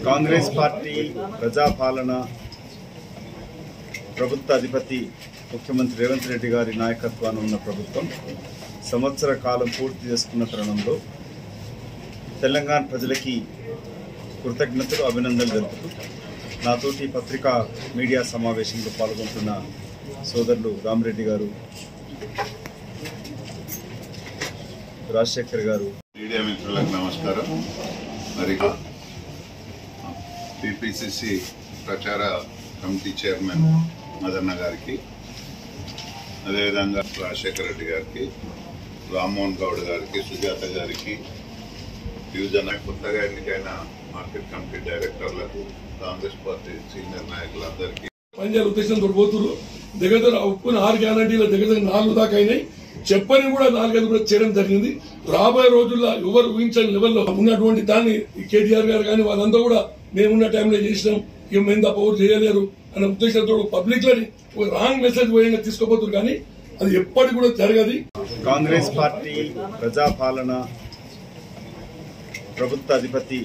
Congress party ప్రజాపాలన ప్రభుత్వ అధిపతి ముఖ్యమంత్రి రేవంత్ రెడ్డి గారి నాయకత్వాన్ని ఉన్న ప్రభుత్వం సంవత్సర కాలం పూర్తి చేసుకున్న తరుణంలో తెలంగాణ ప్రజలకి కృతజ్ఞతలు అభినందనలు తెలుపుతూ నాతోటి పత్రికా మీడియా సమావేశంలో పాల్గొంటున్న సోదరులు రామరెడ్డి గారు, రాజశేఖర్ గారు, మీడియా మిత్రులకు నమస్కారం. మరి టీపీసీసీ ప్రచార కమిటీ చైర్మన్ మదన్న గారికి, అదేవిధంగా రాజశేఖర్ రెడ్డి గారికి, రామ్మోహన్ గౌడ్ గారికి, సుజాత గారికి, డివిజన్ కొత్తగా ఎన్నికైన మార్కెట్ కమిటీ డైరెక్టర్లకు, కాంగ్రెస్ పార్టీ సీనియర్ నాయకులందరికీ పనిచేయాలి ఉద్దేశంతో పోతున్నారు. దగ్గర ఒప్పుకున్న 6 గ్యారంటీల దగ్గర 4 దాకా అయినాయి. చెప్పని కూడా 4-5 కూడా చేయడం జరిగింది. రాబోయే రోజుల్లో ఎవరు ఊహించని లెవెల్లో ఉన్నటువంటి దాన్ని కేటీఆర్ గారు కానీ వాళ్ళంతా కూడా మేమున్న టైంలో చేసినాం, ఇక మేము తప్ప ఎవరు చేయలేరు అనే ఉద్దేశంతో పబ్లిక్ లో రాంగ్ మెసేజ్ పోయేలా తీసుకోబోతున్నారు. కానీ అది ఎప్పటికి కూడా జరగదు. కాంగ్రెస్ పార్టీ ప్రజాపాలన ప్రభుత్వ అధిపతి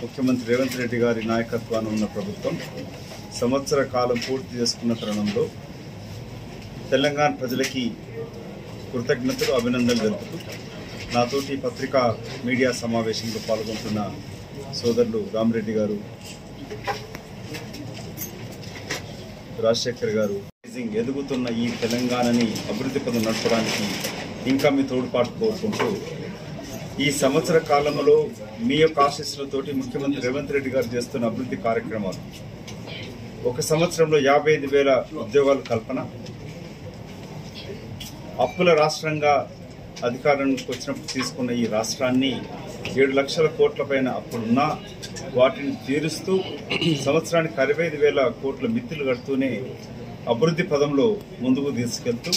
ముఖ్యమంత్రి రేవంత్ రెడ్డి గారి నాయకత్వాన్ని ఉన్న ప్రభుత్వం సంవత్సర కాలం పూర్తి చేసుకున్న తరుణంలో తెలంగాణ ప్రజలకి కృతజ్ఞతలు అభినందనలు తెలుపుతూ నాతోటి పత్రికా మీడియా సమావేశంలో పాల్గొంటున్న సోదరులు రామరెడ్డి గారు, రాజశేఖర్ గారు, ఎదుగుతున్న ఈ తెలంగాణని అభివృద్ధి పదం నడపడానికి ఇంకా మీ తోడ్పాటు కోరుకుంటూ ఈ సంవత్సర కాలంలో మీ యొక్క ఆశీస్సులతోటి ముఖ్యమంత్రి రేవంత్ రెడ్డి గారు చేస్తున్న అభివృద్ధి కార్యక్రమాలు, ఒక సంవత్సరంలో 55,000 ఉద్యోగాల కల్పన, అప్పుల రాష్ట్రంగా అధికారానికి వచ్చినప్పుడు తీసుకున్న ఈ రాష్ట్రాన్ని 7 లక్షల కోట్ల పైన అప్పులున్నా వాటిని తీరుస్తూ సంవత్సరానికి 65,000 కోట్ల మిత్తులు కడుతూనే అభివృద్ధి పదంలో ముందుకు తీసుకెళ్తూ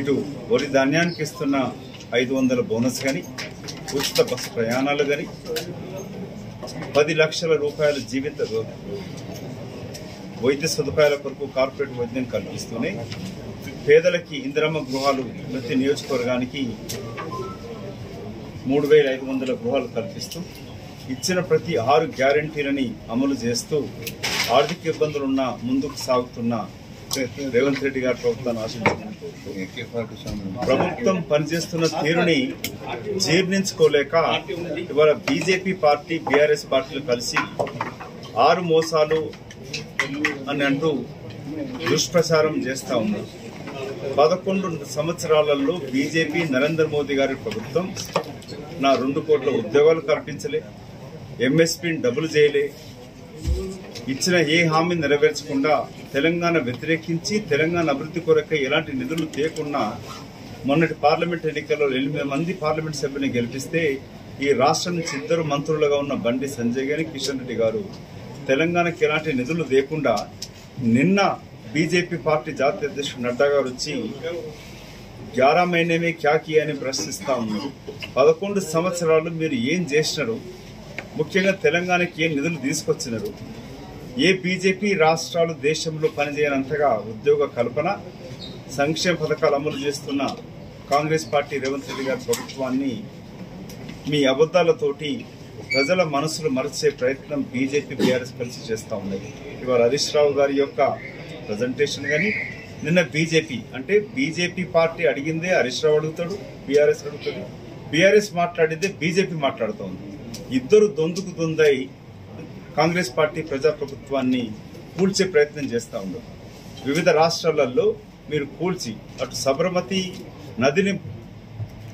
ఇటు వరి ధాన్యానికి ఇస్తున్న 500 బోనస్ కానీ, ఉచిత బస్సు ప్రయాణాలు కానీ, 10 లక్షల రూపాయల జీవిత వైద్య సదుపాయాల కొరకు కార్పొరేట్ వైద్యం కల్పిస్తూనే పేదలకి ఇందిరమ్మ గృహాలు ప్రతి నియోజకవర్గానికి 3,500 గృహాలు కల్పిస్తూ ఇచ్చిన ప్రతి 6 గ్యారంటీలని అమలు చేస్తూ ఆర్థిక ఇబ్బందులున్న ముందుకు సాగుతున్న రేవంత్ రెడ్డి గారి ప్రభుత్వాన్ని ఆశించుకుంటూ ప్రభుత్వం పనిచేస్తున్న తీరుని జీర్ణించుకోలేక ఇవాళ బీజేపీ పార్టీ, బీఆర్ఎస్ పార్టీలు కలిసి 6 మోసాలు అని అంటూ దుష్ప్రచారం చేస్తా ఉన్నారు. 11 సంవత్సరాలలో బీజేపీ నరేంద్ర మోదీ గారి ప్రభుత్వం నా 2 కోట్ల ఉద్యోగాలు కల్పించలే, ఎంఎస్పీని డబుల్ చేయలే, ఇచ్చిన ఏ హామీ నెరవేర్చకుండా తెలంగాణ వ్యతిరేకించి తెలంగాణ అభివృద్ధి కొరకై ఎలాంటి నిధులు తేకుండా మొన్నటి పార్లమెంట్ ఎన్నికల్లో 8 మంది పార్లమెంట్ సభ్యుని గెలిపిస్తే ఈ రాష్ట్రం నుంచి 2 మంత్రులుగా ఉన్న బండి సంజయ్ గారి, కిషన్ రెడ్డి గారు తెలంగాణకి ఎలాంటి నిధులు లేకుండా నిన్న బీజేపీ పార్టీ జాతీయ అధ్యక్షుడు నడ్డా గారు వచ్చి 11 మహీనే క్యా కియా అని ప్రశ్నిస్తా ఉన్నారు. 11 సంవత్సరాలు మీరు ఏం చేసినారు? ముఖ్యంగా తెలంగాణకి ఏం నిధులు తీసుకొచ్చినారు? ఏ బీజేపీ రాష్ట్రాలు దేశంలో పనిచేయనంతగా ఉద్యోగ కల్పన, సంక్షేమ పథకాలు అమలు చేస్తున్న కాంగ్రెస్ పార్టీ రేవంత్ రెడ్డి గారి ప్రభుత్వాన్ని మీ అబద్దాలతోటి ప్రజల మనసులు మరచే ప్రయత్నం బీజేపీ, బీఆర్ఎస్ కలిసి చేస్తూ ఉన్నాయి. ఇవాళ హరీష్ రావు గారి యొక్క ప్రజెంటేషన్ కానీ, నిన్న బీజేపీ అంటే బీజేపీ పార్టీ అడిగిందే హరీష్ రావు అడుగుతాడు, బీఆర్ఎస్ అడుగుతాడు, బీఆర్ఎస్ మాట్లాడిందే బీజేపీ మాట్లాడుతూ ఉంది. ఇద్దరు దొందుకు దొందై కాంగ్రెస్ పార్టీ ప్రజాప్రభుత్వాన్ని కూల్చే ప్రయత్నం చేస్తూ ఉన్నారు. వివిధ రాష్ట్రాలలో మీరు కూల్చి అటు సబర్మతి నదిని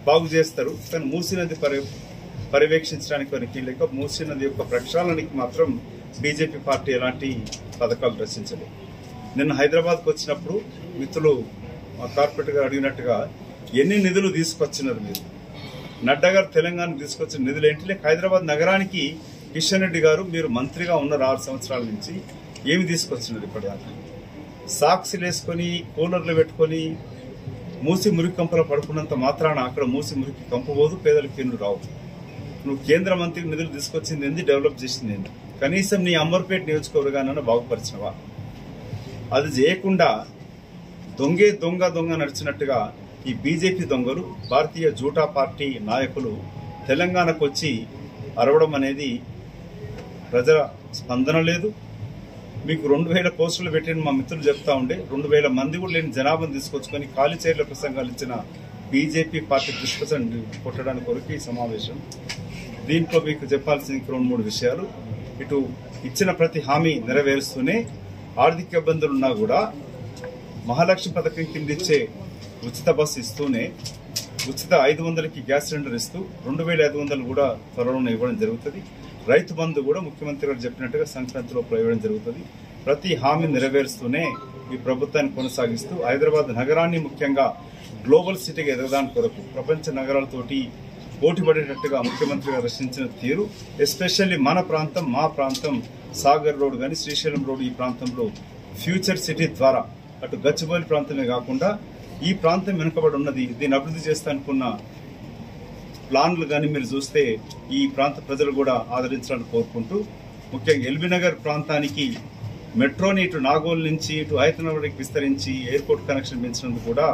బాగు చేస్తారు, కానీ మూసీ నది పర్యవేక్షించడానికి వారికి లేక మూసీ నది యొక్క ప్రక్షాళనకి మాత్రం బీజేపీ పార్టీ ఎలాంటి పథకాలు రచించలేదు. నిన్న హైదరాబాద్కు వచ్చినప్పుడు మిత్రులు మా కార్పొరేటర్ గారు అడిగినట్టుగా ఎన్ని నిధులు తీసుకొచ్చినారు మీరు? నడ్డా గారు తెలంగాణ తీసుకొచ్చిన నిధులు ఏంటి? లేక హైదరాబాద్ నగరానికి కిషన్ రెడ్డి గారు మీరు మంత్రిగా ఉన్నారు 6 సంవత్సరాల నుంచి, ఏమి తీసుకొచ్చినారు ఇప్పటిదాకా? సాక్స్లు వేసుకొని కూలర్లు పెట్టుకొని మూసి మురికి కంపలో పడుకున్నంత మాత్రాన అక్కడ మూసి మురికి కంపబోదు, పేదలకు ఎన్ను రావు. నువ్వు కేంద్ర మంత్రికి నిధులు తీసుకొచ్చింది ఏంది, డెవలప్ చేసింది ఏంది? కనీసం నీ అమర్పేట నియోజకవర్గాన్ని బాగుపరిచినవా? అది చేయకుండా దొంగే దొంగ నడిచినట్టుగా ఈ బీజేపీ దొంగలు, భారతీయ జూటా పార్టీ నాయకులు తెలంగాణకు వచ్చి అరవడం అనేది ప్రజల స్పందన లేదు. మీకు 2000 పోస్టులు పెట్టిన మా మిత్రులు చెప్తా ఉండే 2000 మంది కూడా లేని జనాభాను తీసుకొచ్చుకొని ఖాళీ చైర్ల ప్రసంగాలు ఇచ్చిన బీజేపీ పార్టీ దుష్ప్రచారం కొట్టడానికి కొరకు ఈ సమావేశం. దీంట్లో మీకు చెప్పాల్సిన 2-3 విషయాలు. ఇటు ఇచ్చిన ప్రతి హామీ నెరవేరుస్తూనే ఆర్థిక ఇబ్బందులున్నా కూడా మహాలక్ష్మి పథకం కింద ఇచ్చే ఉచిత బస్సు ఇస్తూనే ఉచిత 500కి గ్యాస్ సిలిండర్ ఇస్తూ 2500 కూడా త్వరలోనే ఇవ్వడం జరుగుతుంది. రైతు బంధు కూడా ముఖ్యమంత్రి గారు చెప్పినట్టుగా సంక్రాంతిలో ఇవ్వడం జరుగుతుంది. ప్రతి హామీ నెరవేరుస్తూనే ఈ ప్రభుత్వాన్ని కొనసాగిస్తూ హైదరాబాద్ నగరాన్ని ముఖ్యంగా గ్లోబల్ సిటీగా ఎదగడానికి కొరకు ప్రపంచ నగరాలతోటి పోటీపడేటట్టుగా ముఖ్యమంత్రి గారు రచించిన తీరు, ఎస్పెషల్లీ మన ప్రాంతం, మా ప్రాంతం సాగర్ రోడ్ కానీ శ్రీశైలం రోడ్ ఈ ప్రాంతంలో ఫ్యూచర్ సిటీ ద్వారా అటు గచ్చిబౌలి ప్రాంతమే కాకుండా ఈ ప్రాంతం వెనుకబడి ఉన్నది. దీన్ని అభివృద్ధి చేస్తానుకున్న ప్లాన్లు కానీ మీరు చూస్తే ఈ ప్రాంత ప్రజలు కూడా ఆదరించాలని కోరుకుంటూ, ముఖ్యంగా ఎల్బీ నగర్ ప్రాంతానికి మెట్రోని ఇటు నాగోల్ నుంచి ఇటు హైదరాబాద్కి విస్తరించి ఎయిర్పోర్ట్ కనెక్షన్ పెంచినందుకు కూడా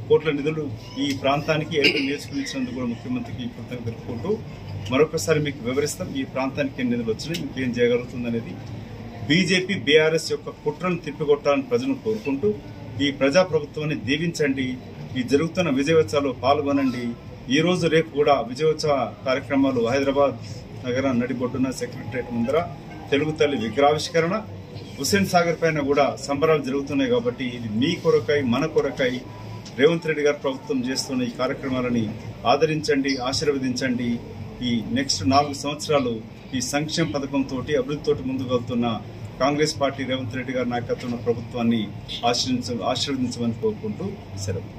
కోట్ల నిధులు ఈ ప్రాంతానికి ఎల్బీ నియోజకవర్గం కూడా ముఖ్యమంత్రికి కృతజ్ఞతలు తెలుపుకుంటూ మరొకసారి మీకు వివరిస్తాం ఈ ప్రాంతానికి ఎన్ని నిధులు వచ్చినాయి, ఇంకేం చేయగలుగుతుందనేది. బీజేపీ బీఆర్ఎస్ యొక్క కుట్రను తిప్పికొట్టాలని ప్రజలను కోరుకుంటూ ఈ ప్రజాప్రభుత్వాన్ని దీవించండి. ఈ జరుగుతున్న విజయోత్సవాల్లో పాల్గొనండి. ఈ రోజు రేపు కూడా విజయోత్సవ కార్యక్రమాలు హైదరాబాద్ నగరం నడిబొడ్డున సెక్రటరియట్ ముందర తెలుగు తల్లి విగ్రహావిష్కరణ, హుస్సేన్ సాగర్ పైన కూడా సంబరాలు జరుగుతున్నాయి. కాబట్టి ఇది మీ కొరకై మన కొరకై రేవంత్ రెడ్డి గారు ప్రభుత్వం చేస్తున్న ఈ కార్యక్రమాలని ఆదరించండి, ఆశీర్వదించండి. ఈ నెక్స్ట్ 4 సంవత్సరాలు ఈ సంక్షేమ పథకంతో అభివృద్ధితో ముందుకు వెళ్తున్న కాంగ్రెస్ పార్టీ రేవంత్ రెడ్డి గారి నాయకత్వంలో ప్రభుత్వాన్ని ఆశీర్వదించమని కోరుకుంటూ సెలవు.